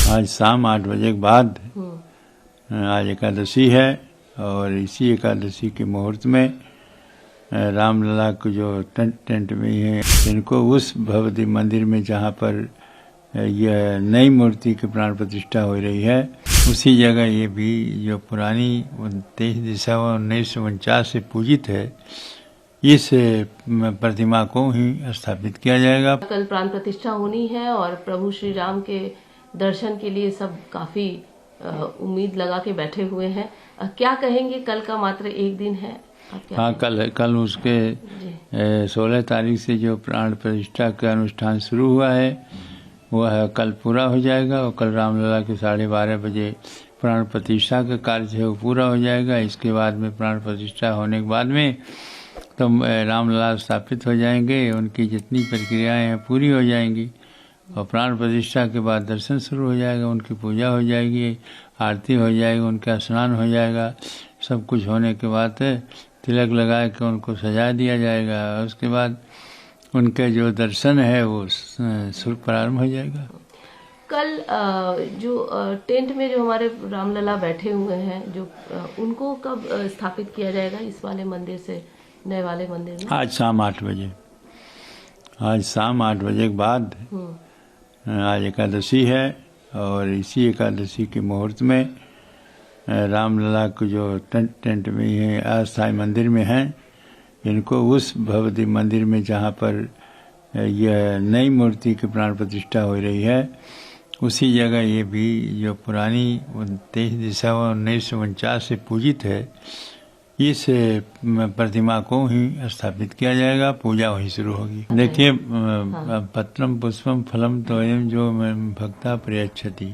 आज शाम 8 बजे के बाद आज एकादशी है और इसी एकादशी के मुहूर्त में रामलला को जो टेंट में है इनको उस भगवती मंदिर में जहाँ पर यह नई मूर्ति की प्राण प्रतिष्ठा हो रही है उसी जगह ये भी जो पुरानी 23 दिसंबर 1949 से पूजित है इस प्रतिमा को ही स्थापित किया जाएगा। कल प्राण प्रतिष्ठा होनी है और प्रभु श्री राम के दर्शन के लिए सब काफी उम्मीद लगा के बैठे हुए हैं। क्या कहेंगे, कल का मात्र एक दिन है? हाँ, कल उसके 16 तारीख से जो प्राण प्रतिष्ठा का अनुष्ठान शुरू हुआ है वह कल पूरा हो जाएगा और कल रामलला के 12:30 बजे प्राण प्रतिष्ठा का कार्य है वो पूरा हो जाएगा। इसके बाद में प्राण प्रतिष्ठा होने के बाद में तो रामलला स्थापित हो जाएंगे, उनकी जितनी प्रक्रियाएं हैं पूरी हो जाएंगी और प्राण प्रतिष्ठा के बाद दर्शन शुरू हो जाएगा, उनकी पूजा हो जाएगी, आरती हो जाएगी, उनका स्नान हो जाएगा। सब कुछ होने के बाद तिलक लगा के उनको सजा दिया जाएगा और उसके बाद उनके जो दर्शन है वो शुभ प्रारंभ हो जाएगा। कल जो टेंट में जो हमारे रामलला बैठे हुए हैं जो उनको कब स्थापित किया जाएगा इस वाले मंदिर से नए वाले मंदिर में? आज शाम 8 बजे। आज शाम 8 बजे के बाद आज एकादशी है और इसी एकादशी के मुहूर्त में रामलला को जो टेंट में है अस्थायी मंदिर में है इनको उस भगवती मंदिर में जहाँ पर यह नई मूर्ति की प्राण प्रतिष्ठा हो रही है उसी जगह ये भी जो पुरानी 23 दिसंबर 1949 से पूजित है इस प्रतिमा को ही स्थापित किया जाएगा। पूजा वहीं शुरू होगी। देखिए, पत्रम पुष्पम फलम तोयम जो भक्ता प्रयच्छति,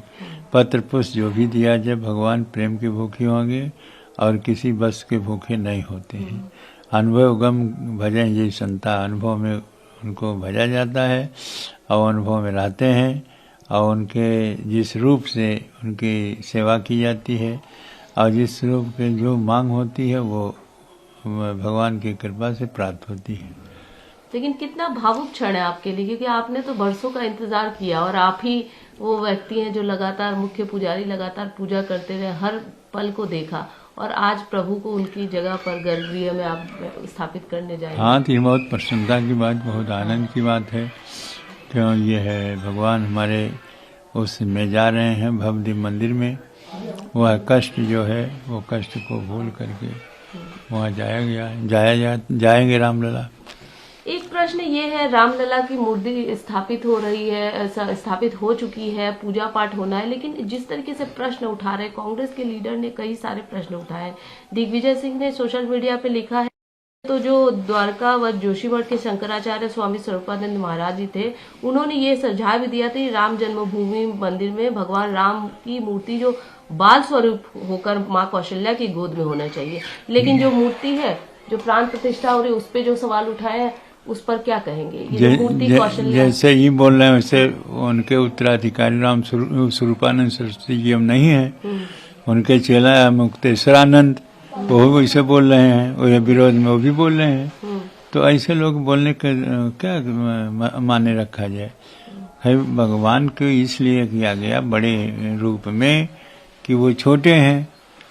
पत्र पुष्प जो भी दिया जाए भगवान प्रेम के भूखे होंगे और किसी बस के भूखे नहीं होते हैं। अनुभव गम भजन ये संता, अनुभव में उनको भजा जाता है और अनुभव में रहते हैं और उनके जिस रूप से उनकी सेवा की जाती है और जिस रूप के जो मांग होती है वो भगवान की कृपा से प्राप्त होती है। लेकिन कितना भावुक क्षण है आपके लिए, क्योंकि आपने तो बरसों का इंतजार किया और आप ही वो व्यक्ति हैं जो लगातार मुख्य पुजारी लगातार पूजा करते रहे, हर पल को देखा और आज प्रभु को उनकी जगह पर गर्भगृह में आप स्थापित करने जाएंगे। हाँ, तो ये बहुत प्रसन्नता की बात, बहुत आनंद की बात है। क्यों ये है भगवान हमारे उस में जा रहे हैं भव्य मंदिर में, वह कष्ट जो है वो कष्ट को भूल करके वहाँ जाएंगे रामलला। एक प्रश्न ये है, रामलला की मूर्ति स्थापित हो रही है, स्थापित हो चुकी है, पूजा पाठ होना है, लेकिन जिस तरीके से प्रश्न उठा रहे कांग्रेस के लीडर ने कई सारे प्रश्न उठाए। दिग्विजय सिंह ने सोशल मीडिया पे लिखा है तो जो द्वारका व जोशीमठ के शंकराचार्य स्वामी स्वरूपानंद महाराज जी थे उन्होंने ये सुझाव भी दिया था कि राम जन्मभूमि मंदिर में भगवान राम की मूर्ति जो बाल स्वरूप होकर माँ कौशल्या की गोद में होना चाहिए, लेकिन जो मूर्ति है जो प्राण प्रतिष्ठा हो रही है उस पे जो सवाल उठाए हैं उस पर क्या कहेंगे? ये मूर्ति कौशल्या जैसे ही बोल रहे हैं वैसे उनके उत्तराधिकारी राम स्वरूपानंद सरस्वती जी हम नहीं है, उनके चेला मुक्तेश्वरानंद वो वैसे बोल रहे हैं और विरोध में वो भी बोल रहे हैं। तो ऐसे लोग बोलने का क्या माने रखा जाए? है भगवान को इसलिए किया गया बड़े रूप में कि वो छोटे हैं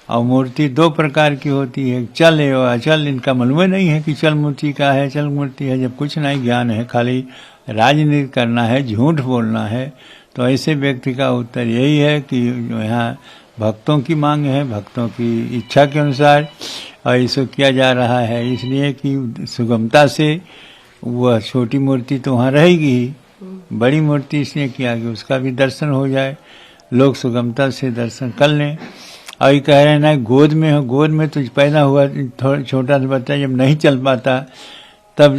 और मूर्ति दो प्रकार की होती है, चल है और अचल। इनका मालूम नहीं है कि चल मूर्ति का है, चल मूर्ति है, जब कुछ नहीं ज्ञान है, खाली राजनीति करना है, झूठ बोलना है। तो ऐसे व्यक्ति का उत्तर यही है कि यहाँ भक्तों की मांग है, भक्तों की इच्छा के अनुसार और इसको किया जा रहा है, इसलिए कि सुगमता से वह छोटी मूर्ति तो वहाँ रहेगी ही, बड़ी मूर्ति इसलिए किया कि उसका भी दर्शन हो जाए, लोग सुगमता से दर्शन कर लें। और ये कह रहे हैं ना गोद में हो, गोद में तो पैदा हुआ थोड़ा छोटा सा बच्चा जब नहीं चल पाता तब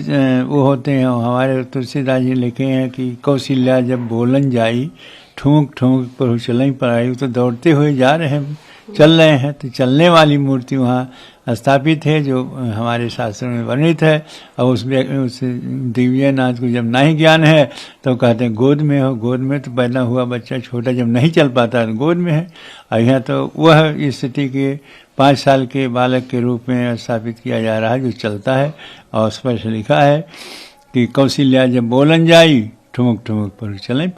वो होते हैं। हमारे तुलसीदास जी लिखे हैं कि कौशल्या जब बोलन जाई ठूंक ठूंक पर चल पर आई, तो दौड़ते हुए जा रहे हैं, चल रहे हैं, तो चलने वाली मूर्ति वहाँ स्थापित है जो हमारे शास्त्रों में वर्णित है। और उस दिव्यनाथ को जब नहीं ज्ञान है तो कहते हैं गोद में हो, गोद में तो पैदा हुआ बच्चा छोटा जब नहीं चल पाता तो गोद में है। और यहाँ तो वह स्थिति के 5 साल के बालक के रूप में स्थापित किया जा रहा है जो चलता है। और स्पष्ट लिखा है कि कौशल्या जब बोलन जाई ठुमुक ठुमुक पर चलें।